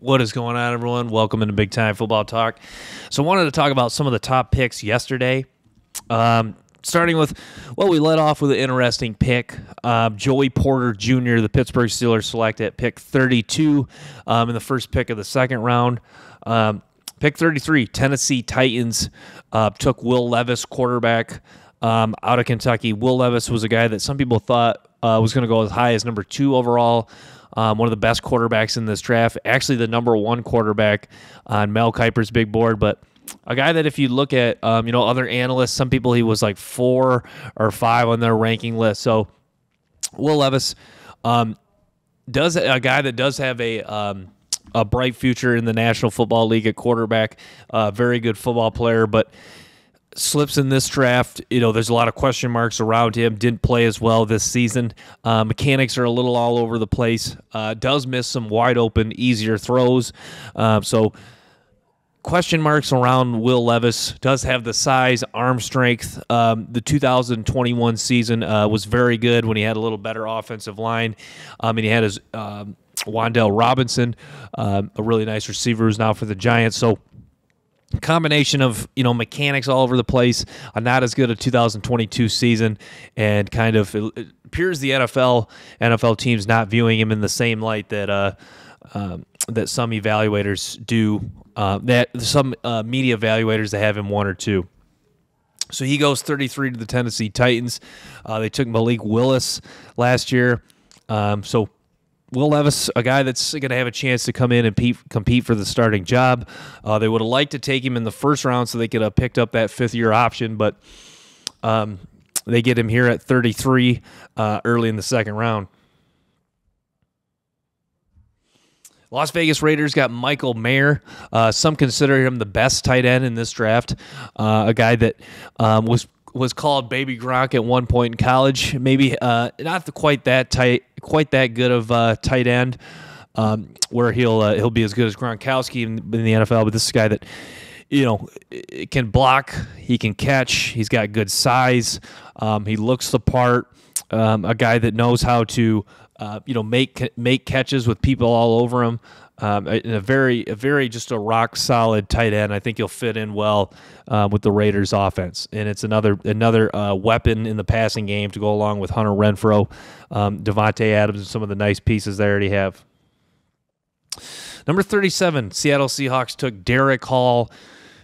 What is going on, everyone? Welcome into Big Time Football Talk. So I wanted to talk about some of the top picks yesterday. Starting with, we led off with an interesting pick. Joey Porter Jr., the Pittsburgh Steelers, select at pick 32 in the first pick of the second round. Pick 33, Tennessee Titans took Will Levis, quarterback out of Kentucky. Will Levis was a guy that some people thought was going to go as high as number 2 overall. One of the best quarterbacks in this draft. Actually, the number 1 quarterback on Mel Kiper's big board, but a guy that if you look at other analysts, some people he was like 4 or 5 on their ranking list. So Will Levis does a guy that does have a bright future in the National Football League at quarterback. Very good football player, but slips in this draft. There's a lot of question marks around him. Didn't play as well this season. Mechanics are a little all over the place. Does miss some wide open, easier throws. So question marks around Will Levis. Does have the size, arm strength. The 2021 season was very good when he had a little better offensive line. And he had his Wan'Dale Robinson, a really nice receiver who's now for the Giants. So combination of mechanics all over the place, not as good a 2022 season, and kind of it appears the NFL teams not viewing him in the same light that that some evaluators do. That some media evaluators that have him 1 or 2. So he goes 33 to the Tennessee Titans. They took Malik Willis last year. So Will Levis, a guy that's going to have a chance to come in and compete for the starting job. They would have liked to take him in the first round so they could have picked up that 5th-year option, but they get him here at 33 early in the second round. Las Vegas Raiders got Michael Mayer. Some consider him the best tight end in this draft. A guy that was called Baby Gronk at one point in college. Maybe not quite that good of tight end, where he'll be as good as Gronkowski in the NFL. But this is a guy that can block, he can catch, he's got good size, he looks the part. A guy that knows how to make catches with people all over him. A very just a rock solid tight end. I think he'll fit in well with the Raiders offense, and it's another weapon in the passing game to go along with Hunter Renfrow, Devontae Adams, and some of the nice pieces they already have. Number 37, Seattle Seahawks took Derek Hall.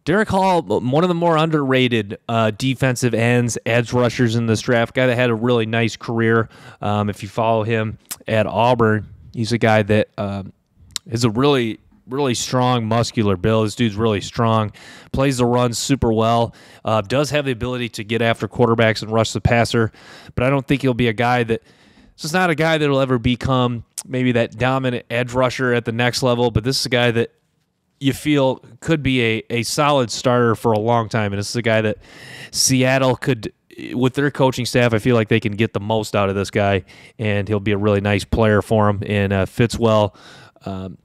Derek Hall, one of the more underrated defensive ends, edge rushers in this draft. Guy that had a really nice career. If you follow him at Auburn, he's a guy that is a really, really strong, muscular build. This dude's really strong. Plays the run super well. Does have the ability to get after quarterbacks and rush the passer. But I don't think he'll be a guy that – this is not a guy that will ever become maybe that dominant edge rusher at the next level. But this is a guy that you feel could be a solid starter for a long time. And this is a guy that Seattle could – with their coaching staff, I feel like they can get the most out of this guy. And he'll be a really nice player for him and fits well. And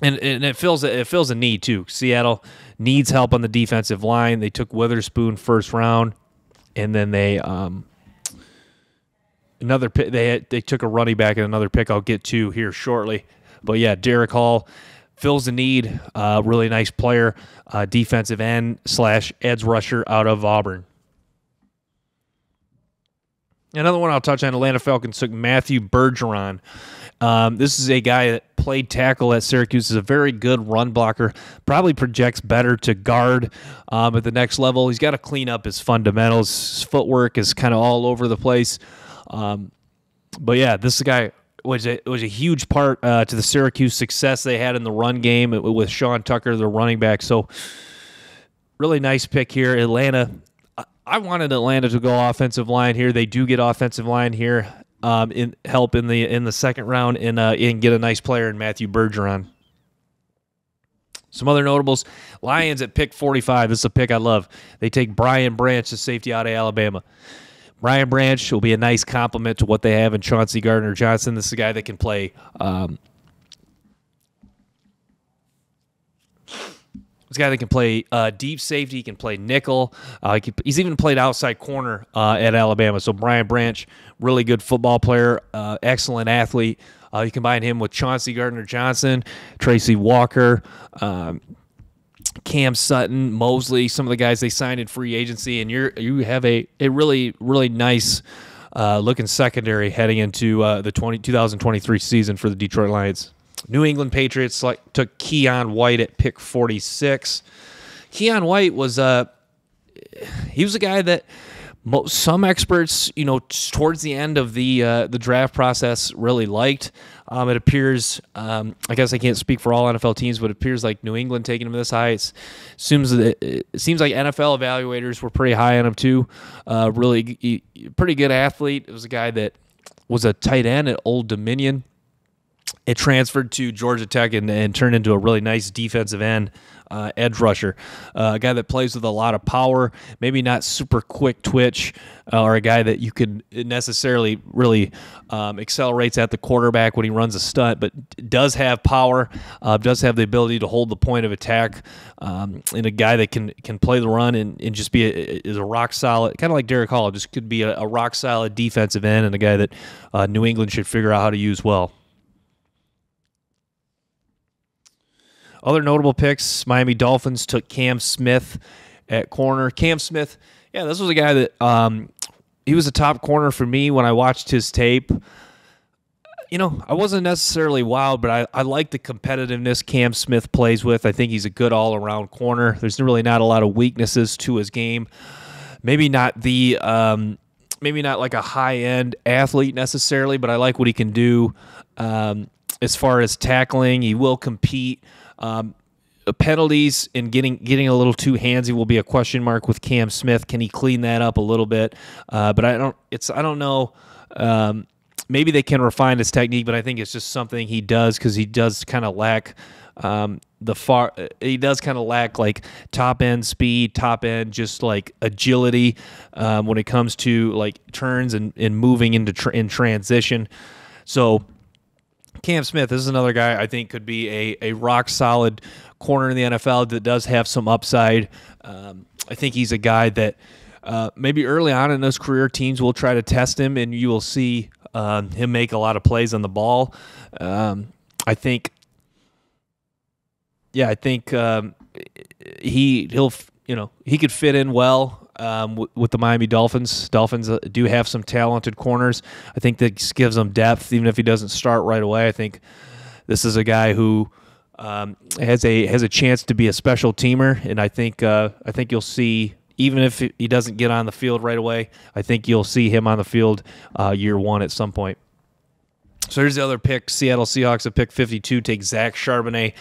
it fills a need too. Seattle needs help on the defensive line. They took Witherspoon first round, and then they another pick. They took a running back and another pick I'll get to here shortly. But yeah, Derek Hall fills the need. Really nice player, defensive end / edge rusher out of Auburn. Another one I'll touch on, Atlanta Falcons took Matthew Bergeron. This is a guy that played tackle at Syracuse. Is a very good run blocker. Probably projects better to guard at the next level. He's got to clean up his fundamentals. His footwork is kind of all over the place. But yeah, this guy was a huge part to the Syracuse success they had in the run game with Sean Tucker, the running back. So really nice pick here, Atlanta. I wanted Atlanta to go offensive line here. They do get offensive line here. In the second round and get a nice player in Matthew Bergeron. Some other notables: Lions at pick 45. This is a pick I love. They take Brian Branch, the safety out of Alabama. Brian Branch will be a nice complement to what they have in Chauncey Gardner-Johnson. This is a guy that can play This guy that can play deep safety, he can play nickel. He's even played outside corner at Alabama. So Brian Branch, really good football player, excellent athlete. You combine him with Chauncey Gardner-Johnson, Tracy Walker, Cam Sutton, Mosley, some of the guys they signed in free agency, and you have a really, really nice looking secondary heading into the 2023 season for the Detroit Lions. New England Patriots took Keon White at pick 46. Keon White was he was a guy that some experts, towards the end of the draft process really liked. It appears, I guess I can't speak for all NFL teams, but it appears like New England taking him this high. It seems like NFL evaluators were pretty high on him too. Really pretty good athlete. It was a guy that was a tight end at Old Dominion. It transferred to Georgia Tech and turned into a really nice defensive end, edge rusher. A guy that plays with a lot of power, maybe not super quick twitch, or a guy that you could necessarily really accelerates at the quarterback when he runs a stunt, but does have power, does have the ability to hold the point of attack, and a guy that can play the run and just be is a rock solid, kind of like Derek Hall, just could be a rock solid defensive end and a guy that New England should figure out how to use well. Other notable picks, Miami Dolphins took Cam Smith at corner. Cam Smith, yeah, this was a guy that he was a top corner for me when I watched his tape. I wasn't necessarily wowed, but I like the competitiveness Cam Smith plays with. I think he's a good all-around corner. There's really not a lot of weaknesses to his game. Maybe not like a high-end athlete necessarily, but I like what he can do as far as tackling. He will compete. Penalties and getting a little too handsy will be a question mark with Cam Smith. Can he clean that up a little bit? But I don't know. Maybe they can refine his technique, but I think it's just something he does because he does kind of lack he does kind of lack like top end speed, top end just like agility when it comes to like turns and moving in transition. So Cam Smith, this is another guy I think could be a rock-solid corner in the NFL that does have some upside. I think he's a guy that maybe early on in his career, teams will try to test him, and you will see him make a lot of plays on the ball. I think he could fit in well with the Miami Dolphins. Dolphins do have some talented corners. I think that gives them depth, even if he doesn't start right away. I think this is a guy who has a chance to be a special teamer, and I think you'll see, even if he doesn't get on the field right away, I think you'll see him on the field year one at some point. So here's the other pick. Seattle Seahawks at pick 52 take Zach Charbonnet,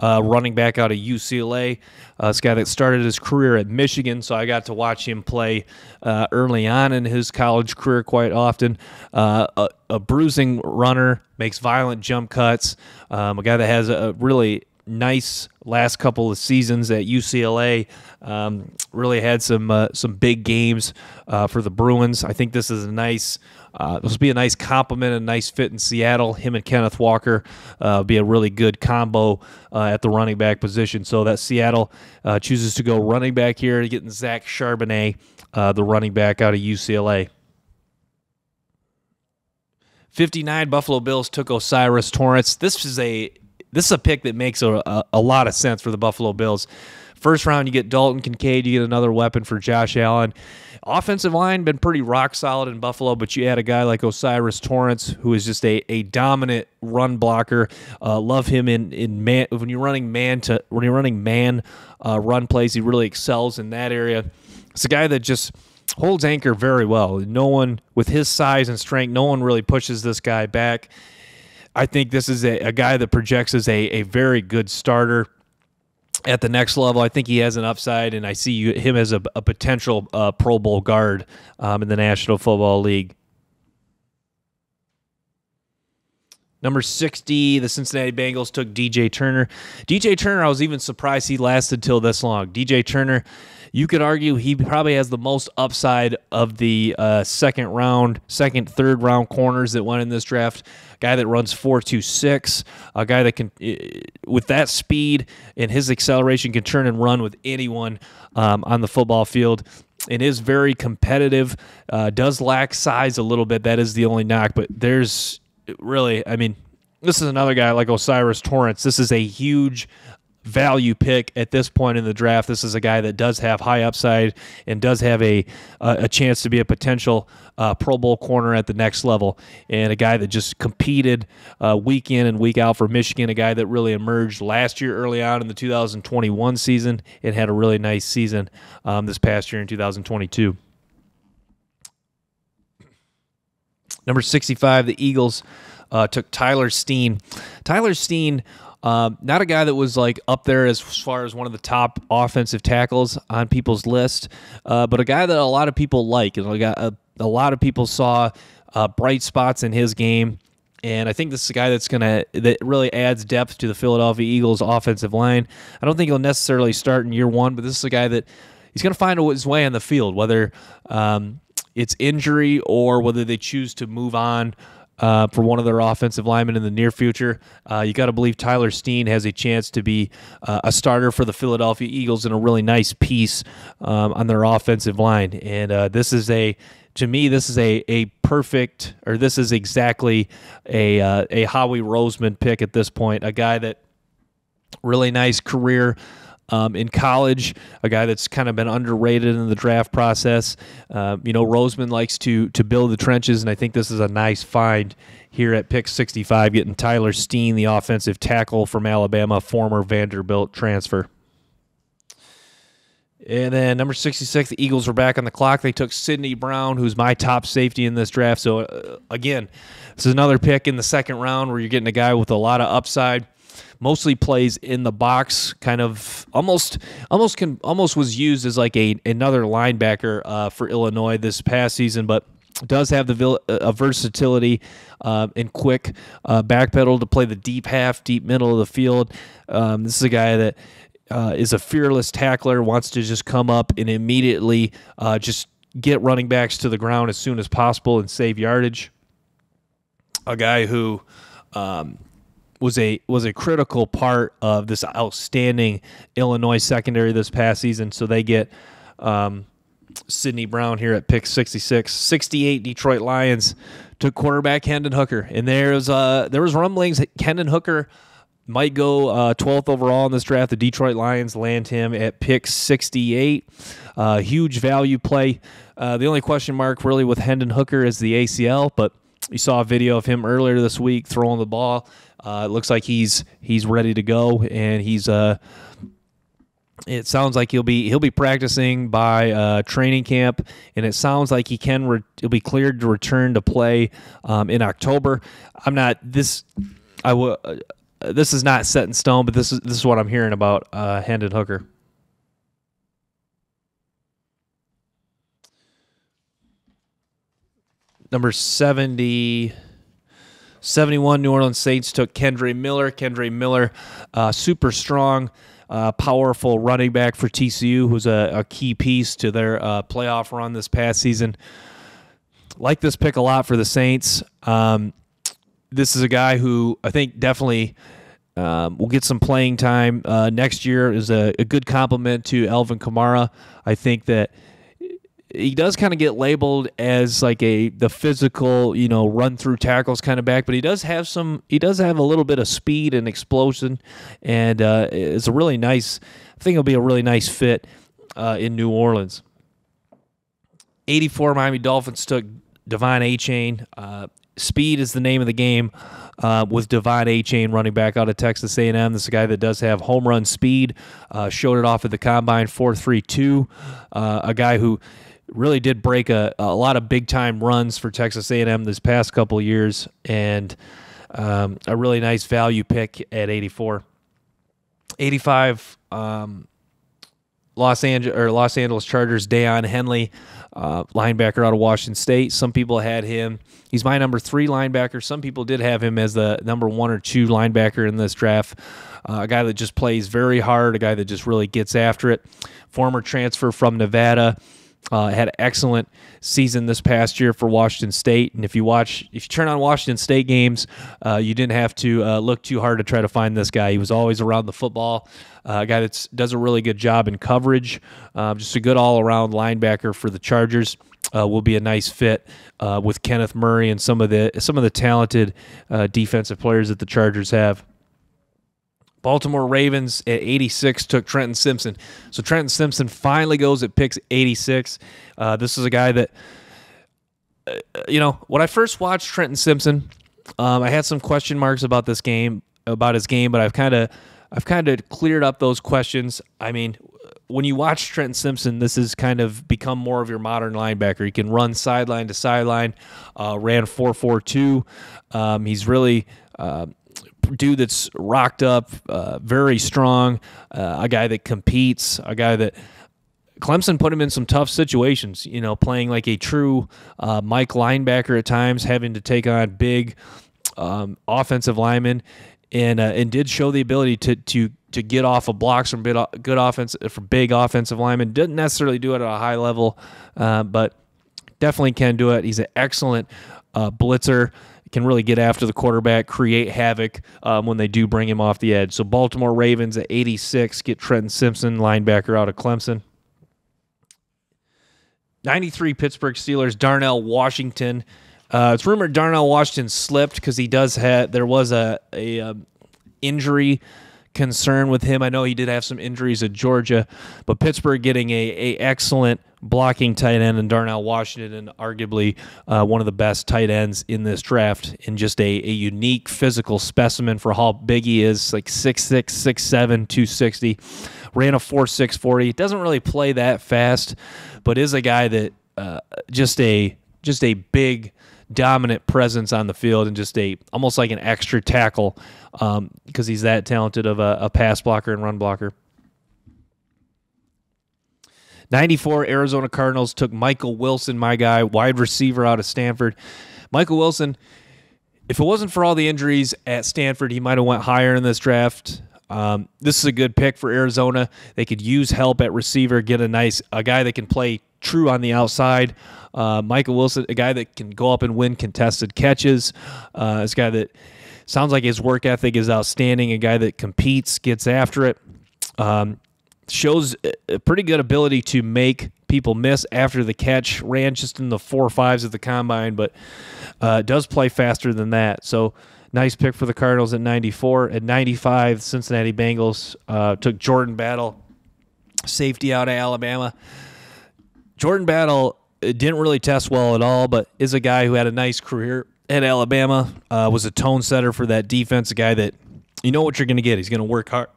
running back out of UCLA. This guy that started his career at Michigan, so I got to watch him play early on in his college career quite often. A bruising runner, makes violent jump cuts, a guy that has a really nice last couple of seasons at UCLA. Really had some big games for the Bruins. I think this is a nice this will be a nice compliment, a nice fit in Seattle. Him and Kenneth Walker be a really good combo at the running back position. So that Seattle chooses to go running back here, getting Zach Charbonnet, the running back out of UCLA. 59, Buffalo Bills took Osiris Torrance. This is a pick that makes a lot of sense for the Buffalo Bills. First round, you get Dalton Kincaid. You get another weapon for Josh Allen. Offensive line been pretty rock solid in Buffalo, but you add a guy like Osiris Torrance, who is just a dominant run blocker. Love him in man when you're running man run plays. He really excels in that area. It's a guy that just holds anchor very well. No one with his size and strength, no one really pushes this guy back. I think this is a guy that projects as a very good starter at the next level. I think he has an upside, and I see him as a potential Pro Bowl guard in the National Football League. Number 60, the Cincinnati Bengals took DJ Turner. DJ Turner, I was even surprised he lasted till this long. DJ Turner, you could argue he probably has the most upside of the second, third round corners that went in this draft. Guy that runs 4.26, a guy that can, with that speed and his acceleration, can turn and run with anyone on the football field. And is very competitive. Does lack size a little bit. That is the only knock. But there's really, I mean, this is another guy like Osiris Torrance. This is a huge value pick at this point in the draft. This is a guy that does have high upside and does have a chance to be a potential Pro Bowl corner at the next level, and a guy that just competed week in and week out for Michigan, a guy that really emerged last year early on in the 2021 season and had a really nice season this past year in 2022. Number 65, the Eagles took Tyler Steen. Tyler Steen, not a guy that was like up there as far as one of the top offensive tackles on people's list, but a guy that a lot of people like. A lot of people saw bright spots in his game, and I think this is a guy that really adds depth to the Philadelphia Eagles offensive line. I don't think he'll necessarily start in year one, but this is a guy that he's going to find his way on the field, whether it's injury or whether they choose to move on for one of their offensive linemen in the near future. You got to believe Tyler Steen has a chance to be a starter for the Philadelphia Eagles and a really nice piece on their offensive line. And this is exactly a Howie Roseman pick at this point. A guy that really nice career in college, a guy that's kind of been underrated in the draft process. Roseman likes to build the trenches, and I think this is a nice find here at pick 65, getting Tyler Steen, the offensive tackle from Alabama, former Vanderbilt transfer. And then number 66, the Eagles were back on the clock. They took Sidney Brown, who's my top safety in this draft. So, again, this is another pick in the second round where you're getting a guy with a lot of upside. Mostly plays in the box, kind of almost was used as like another linebacker for Illinois this past season, but does have the versatility and quick backpedal to play the deep half, deep middle of the field. This is a guy that is a fearless tackler, wants to just come up and immediately just get running backs to the ground as soon as possible and save yardage. A guy who was a critical part of this outstanding Illinois secondary this past season. So they get Sidney Brown here at pick 66. 68, Detroit Lions took quarterback Hendon Hooker. And there was rumblings that Hendon Hooker might go 12th overall in this draft. The Detroit Lions land him at pick 68. Huge value play. The only question mark really with Hendon Hooker is the ACL, but you saw a video of him earlier this week throwing the ball. It looks like he's ready to go, and it sounds like he'll be practicing by training camp, and it sounds like he'll be cleared to return to play in October. This is not set in stone, but this is what I'm hearing about Hendon Hooker. Number 70. 71, New Orleans Saints took Kendre Miller. Kendre Miller, super strong, powerful running back for TCU, who's a key piece to their playoff run this past season. Like this pick a lot for the Saints. This is a guy who I think definitely will get some playing time next year. Is a good compliment to Alvin Kamara. I think that he does kind of get labeled as like the physical, run through tackles kind of back, but he does have a little bit of speed and explosion, and it's a really nice. I think it'll be a really nice fit in New Orleans. 84 Miami Dolphins took Devon Achane. Speed is the name of the game with Devon Achane, running back out of Texas A&M. This is a guy that does have home run speed. Showed it off at the combine, 4.32. A guy who really did break a lot of big-time runs for Texas A&M this past couple of years, and a really nice value pick at 84. 85, Los Angeles Chargers, Deion Henley, linebacker out of Washington State. Some people had him. He's my number 3 linebacker. Some people did have him as the number 1 or 2 linebacker in this draft. A guy that just plays very hard, a guy that just really gets after it. Former transfer from Nevada. Had an excellent season this past year for Washington State. And if you turn on Washington State games, you didn't have to look too hard to try to find this guy. He was always around the football. A guy that does a really good job in coverage. Just a good all-around linebacker for the Chargers. Will be a nice fit with Kenneth Murray and some of the talented defensive players that the Chargers have. Baltimore Ravens at 86 took Trenton Simpson. So Trenton Simpson finally goes at pick 86. This is a guy that, when I first watched Trenton Simpson, I had some question marks about his game, but I've kind of cleared up those questions. I mean, when you watch Trenton Simpson, this has kind of become more of your modern linebacker. He can run sideline to sideline, ran 4.42. He's really dude that's rocked up, very strong, a guy that competes, a guy that Clemson put him in some tough situations, playing like a true Mike linebacker at times, having to take on big offensive linemen, and did show the ability to get off of blocks from big offensive linemen. Didn't necessarily do it at a high level, but definitely can do it. He's an excellent blitzer. Can really get after the quarterback, create havoc when they do bring him off the edge. So Baltimore Ravens at 86 get Trenton Simpson, linebacker out of Clemson. 93 Pittsburgh Steelers, Darnell Washington. It's rumored Darnell Washington slipped because there was a injury concern with him. I know he did have some injuries at Georgia, but Pittsburgh getting a excellent blocking tight end in Darnell Washington, and arguably one of the best tight ends in this draft, and just a unique physical specimen for how big he is, like 6'6", 6'7", 260. Ran a 4.6 40. Doesn't really play that fast, but is a guy that just a big dominant presence on the field, and just almost like an extra tackle because he's that talented of a pass blocker and run blocker. 94 Arizona Cardinals took Michael Wilson, my guy, wide receiver out of Stanford. Michael Wilson, if it wasn't for all the injuries at Stanford, he might have went higher in this draft. This is a good pick for Arizona. They could use help at receiver, get a guy that can play true on the outside. Michael Wilson, a guy that can go up and win contested catches. This guy that sounds like his work ethic is outstanding, a guy that competes, gets after it. Shows a pretty good ability to make people miss after the catch. Ran just in the 4.5s at the combine, but does play faster than that. So nice pick for the Cardinals at 94. At 95, Cincinnati Bengals took Jordan Battle, safety out of Alabama. Jordan Battle didn't really test well at all, but is a guy who had a nice career at Alabama, was a tone setter for that defense, a guy that you know what you're going to get. He's going to work hard.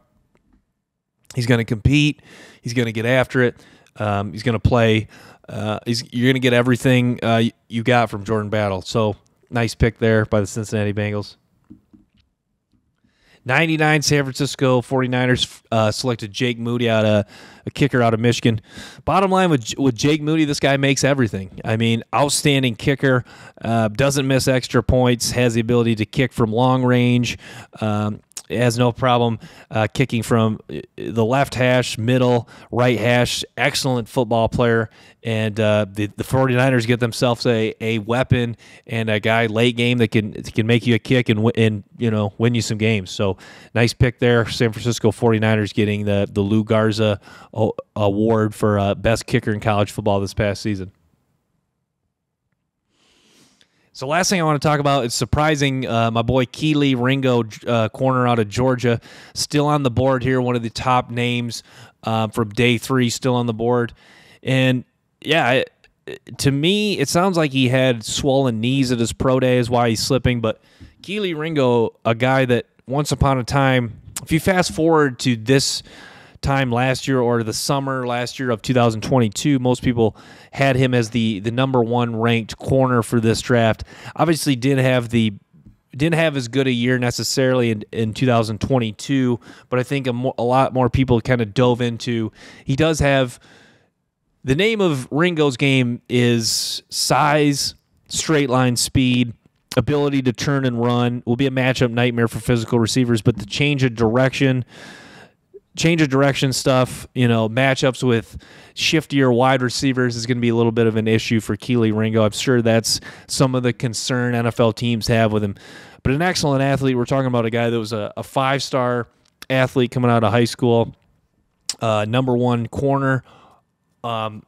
He's going to compete. He's going to get after it. He's going to play. You're going to get everything you got from Jordan Battle. So nice pick there by the Cincinnati Bengals. 99 San Francisco 49ers selected Jake Moody, a kicker out of Michigan. Bottom line with Jake Moody, this guy makes everything. I mean, outstanding kicker, doesn't miss extra points, has the ability to kick from long range, has no problem kicking from the left hash, middle, right hash. Excellent football player. And the 49ers get themselves a weapon and a guy late game that can make you a kick and win you some games. So nice pick there. San Francisco 49ers getting the Lou Garza award for best kicker in college football this past season. So last thing I want to talk about is surprising my boy Kelee Ringo, corner out of Georgia, still on the board here, one of the top names from day 3, still on the board. And, yeah, to me, it sounds like he had swollen knees at his pro day is why he's slipping. But Kelee Ringo, a guy that once upon a time, if you fast forward to this time last year or the summer last year of 2022, most people had him as the number 1 ranked corner for this draft. Obviously didn't have the didn't have as good a year necessarily in 2022, but I think a lot more people kind of dove into. He does have the name of Ringo's game is size, straight line speed, ability to turn and run. Will be a matchup nightmare for physical receivers, but the change of direction stuff, matchups with shiftier wide receivers is going to be a little bit of an issue for Kelee Ringo. I'm sure that's some of the concern NFL teams have with him. But an excellent athlete. We're talking about a guy that was a 5-star athlete coming out of high school, number 1 corner by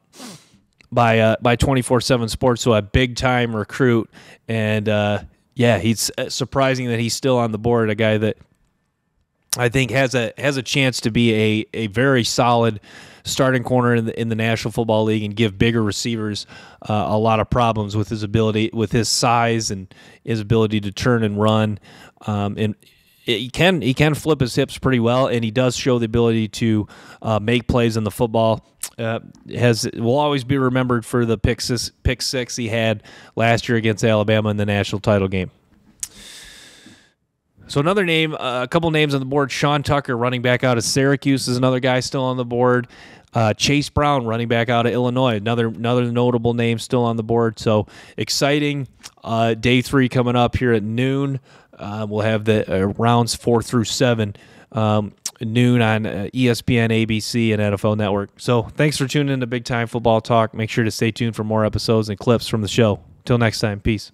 24/7 Sports, so a big-time recruit. And, he's surprising that he's still on the board, a guy that I think has a chance to be a very solid starting corner in the National Football League and give bigger receivers a lot of problems with his size and his ability to turn and run. And he can flip his hips pretty well, and he does show the ability to make plays in the football. Will always be remembered for the pick six he had last year against Alabama in the national title game. So another name, a couple names on the board. Sean Tucker, running back out of Syracuse, is another guy still on the board. Chase Brown, running back out of Illinois, another notable name still on the board. So exciting. Day 3 coming up here at noon. We'll have the rounds 4 through 7 noon on ESPN, ABC, and NFL Network. So thanks for tuning in to Big Time Football Talk. Make sure to stay tuned for more episodes and clips from the show. Till next time, peace.